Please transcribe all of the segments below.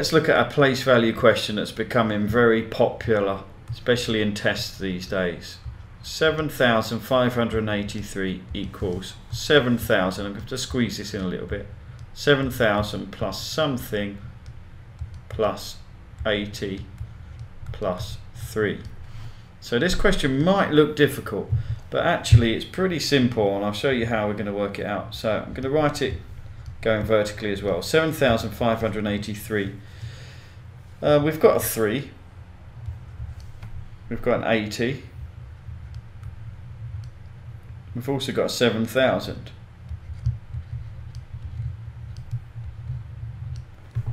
let's look at a place value question that's becoming very popular, especially in tests these days. 7,583 equals 7,000. I'm going to squeeze this in a little bit. 7,000 plus something plus 80 plus 3. So this question might look difficult, but actually it's pretty simple, and I'll show you how we're going to work it out. So I'm going to write it going vertically as well. 7,583. We've got a 3. We've got an 80. We've also got a 7,000.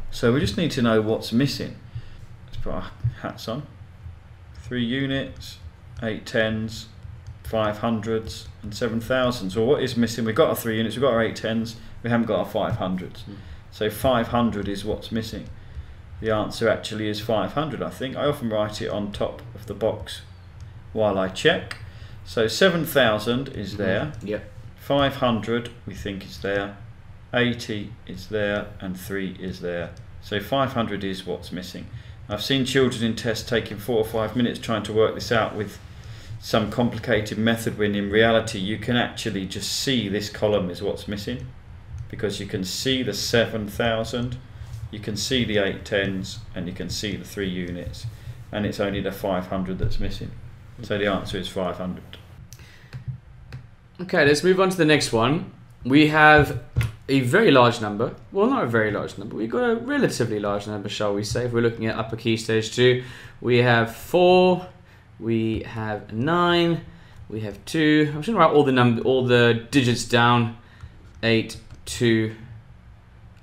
So we just need to know what's missing. Let's put our hats on. 3 units, 8 tens, 500s and 7,000s. Well, what is missing? We've got our 3 units, we've got our 8 tens, we haven't got our 500s. So 500 is what's missing. The answer actually is 500, I think. I often write it on top of the box while I check. So 7,000 is there. Yep. 500 we think is there. 80 is there, and 3 is there. So 500 is what's missing. I've seen children in tests taking 4 or 5 minutes trying to work this out with some complicated method, when in reality you can actually just see this column is what's missing, because you can see the 7,000, you can see the 8 tens, and you can see the 3 units, and it's only the 500 that's missing. So the answer is 500. Okay, let's move on to the next one. We have a very large number. Well, not a very large number. We've got a relatively large number, shall we say, if we're looking at upper key stage 2. We have 4, we have 9, we have 2. I'm just going to write all the digits down. 8, 2,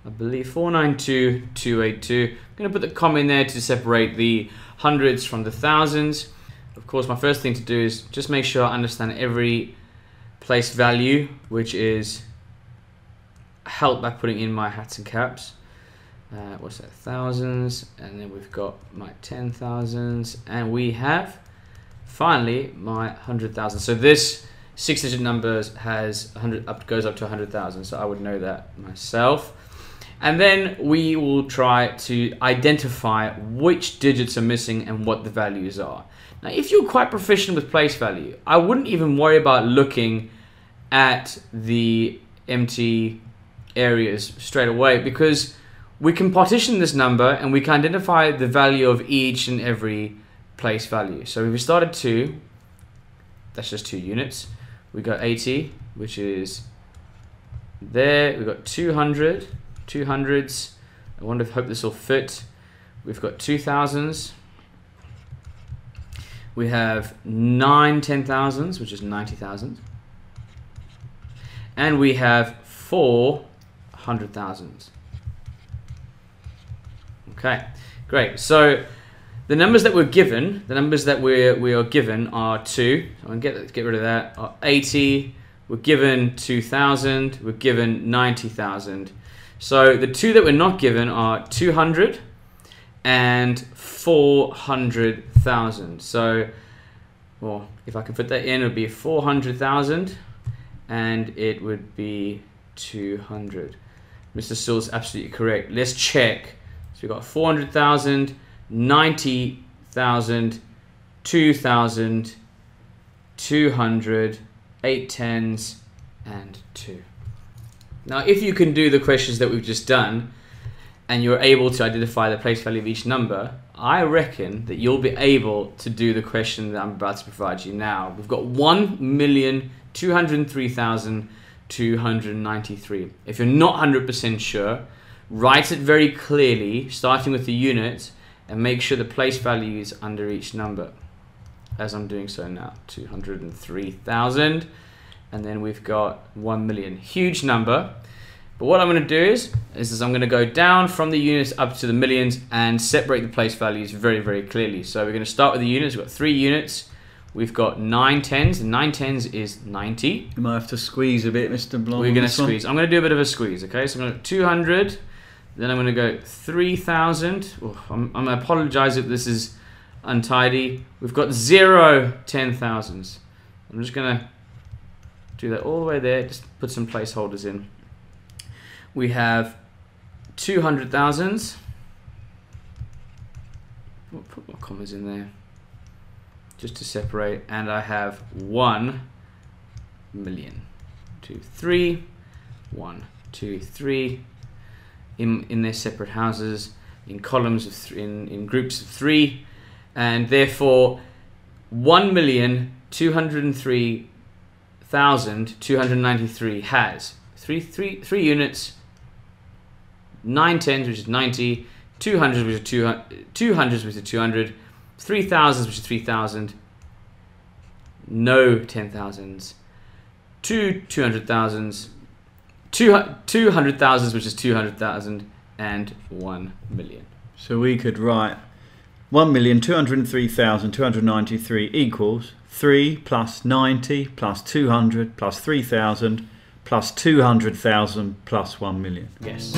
I believe 492, 282. I'm going to put the comma in there to separate the hundreds from the thousands. Of course, my first thing to do is just make sure I understand every place value, which is helped by putting in my hats and caps. What's that? Thousands, and then we've got my 10,000s, and we have finally my 100,000. So this 6-digit numbers has 100 goes up to 100,000. So I would know that myself. And then we will try to identify which digits are missing and what the values are. Now, if you're quite proficient with place value, I wouldn't even worry about looking at the empty areas straight away, because we can partition this number and we can identify the value of each and every place value. So if we start at 2, that's just 2 units. We got 80, which is there. We've got 200, 200s. I hope this will fit. We've got 2,000s. We have 9 10,000s, which is 90,000. And we have 4 100,000s. Okay, great. So the numbers that we're given, the numbers that we are given are 2. So I'm going to get rid of that. Are 80. We're given 2,000. We're given 90,000. So the 2 that we're not given are 200 and 400,000. So, well, if I can put that in, it would be 400,000, and it would be 200. Mr. Sewell's absolutely correct. Let's check. So we've got 400,000, 90,000, 2,000, 200, 8 tens, and 2. Now, if you can do the questions that we've just done, and you're able to identify the place value of each number, I reckon that you'll be able to do the question that I'm about to provide you now. We've got 1,203,293. If you're not 100% sure, write it very clearly, starting with the unit, and make sure the place value is under each number, as I'm doing so now. 203,000, and then we've got 1 million. Huge number. But what I'm going to do is I'm going to go down from the units up to the millions and separate the place values very, very clearly. So we're going to start with the units. We've got 3 units. We've got 9 tens, and 9 tens is 90. You might have to squeeze a bit, Mr. Blom. We're going to squeeze. I'm going to do a bit of a squeeze, okay? So I'm going to 200, then I'm going to go 3,000. Oh, I'm going to apologize if this is untidy. We've got 0 10,000s. I'm just going to do that all the way there. Just put some placeholders in. We have 200,000s. put my commas in there just to separate, and I have 1 million. 2, 3, 1, 2, 3 in their separate houses, in columns of in groups of 3, and therefore 1,203,293 has 3 units, 9 tens, which is 90, 200s, which is 200s, which is 200, 3,000s, which is 3,000, no 10,000s, 200,000s, 200,000s, which is 200,000, and 1 million. So we could write 1,203,293 equals 3 plus 90 plus 200 plus 3,000 plus 200,000 plus 1 million. Yes.